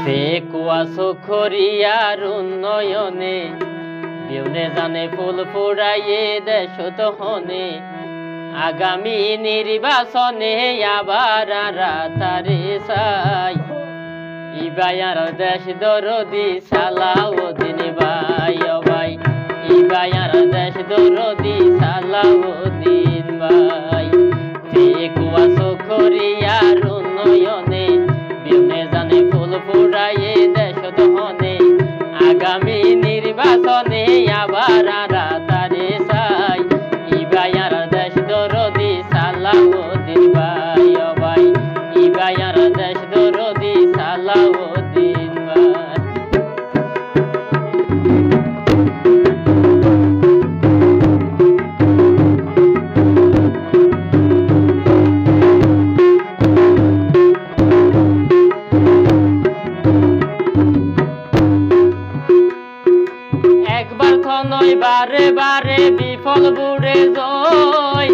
সে কুয়াশো খরিয়ার উন্নয়নে বিউনে জানে ফুল ফুরাইয়ে দেশ তহনে আগামী নির্বাচনে আবার তারে চাই ইবায়ার দেশ দরদি সালাউদ্দিন ভাই ও ভাই ইবায়ার দেশ দরদি সালাউদ্দিন ভাই সে কুয়াশো খরিয়ার উন্নয়নে বিউনে জানে ফুল ফুরাইয়ে দেশ তহনে আগামী নির্বাচনে আবার তারে চাই ইবায়ার দেশ দরদি সালাউদ্দিন ভাই ও ভাই ইবায়ার দেশ দরদি সালাউদ্দিন ভাই। একবার তো নয় বারে বারে বিফল বুড়ে জয়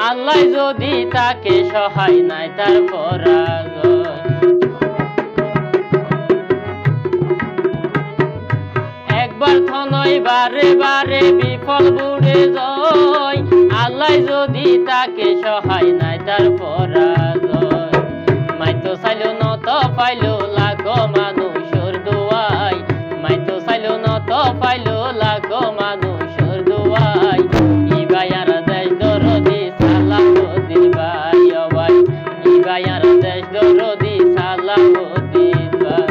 আল্লাহ যদি তাকে সহায় নাই তার পরাজয়। একবার তো নয় বারে বারে বিফল বুড়ে জয় আল্লাহ যদি তাকে সহায় নাই তার পরাজয়। মাইতো চাইলো নত পাইলো লাগো মানুষের দোয়াই মাইতো চাইলো নত পাইলো লাগো মানুষের দোয়াই ইবায়ার দেশ দরদি সালাউদ্দিন ভাই ও ভাই ইবায়ার দেশ দরদি সালাউদ্দিন ভাই।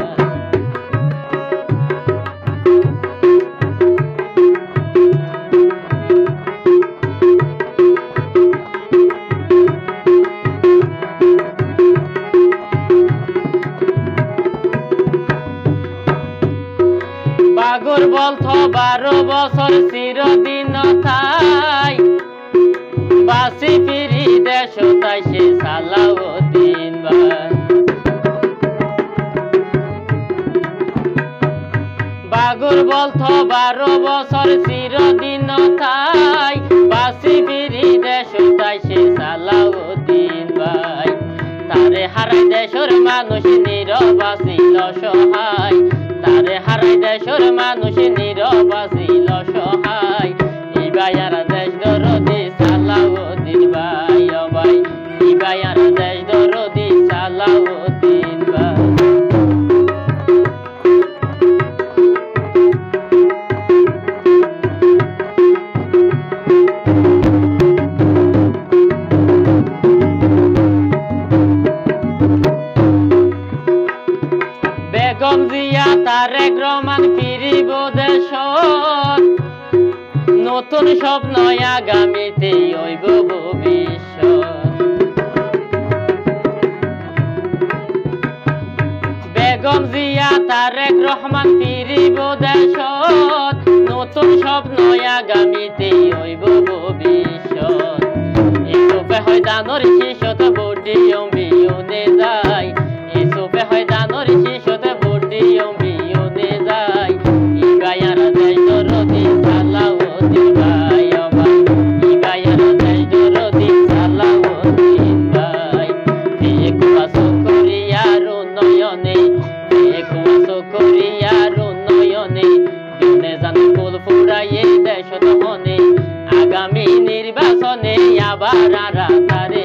বাগর বলতো 12 বছর চিরদিন থাই বাসি ফিরি দেশ তাই সে সালাউদ্দিন ভাই। বাগর বলতো 12 বছর চিরদিন থাই বাসি ফিরি দেশ তাই সে সালাউদ্দিন ভাই। তারে হারাই দেশের মানুষ নিরবাসিল সহায় তারে হারাই দেশের মানুষ নিরবাসিল সহায় ইবায়ার দেশ দরদি সালাউদ্দিন ভাই ও ভাই ইবায়ার দেশ দরদি সালাউদ্দিন ভাই। বেগম জিয়া তারেক রহমান ফিরিব দেশত নতুন স্বপ্ন আগামীতে হইব ভবিষ্যৎ। বেগম জিয়া তারেক রহমান ফিরিব দেশত নতুন স্বপ্ন আগামীতে হইব ভবিষ্যৎ। এসবে হয় দানর শিশত বডি অম্বিয়নে যায় এসবে হয় দানর শিশত বডি অম্বিয়নে যায় ইবায়ার দেশ দরদি সালাউদ্দিন ভাই ও ভাই ইবায়ার দেশ দরদি সালাউদ্দিন ভাই। এক কুয়াশো খরিয়ার উন্নয়নে এক কুয়াশো খরিয়ার উন্নয়নে বিউনে জানে ফুল ফুরাইয়ে দেশ তহনে আগামী নির্বাচনে আবার তারে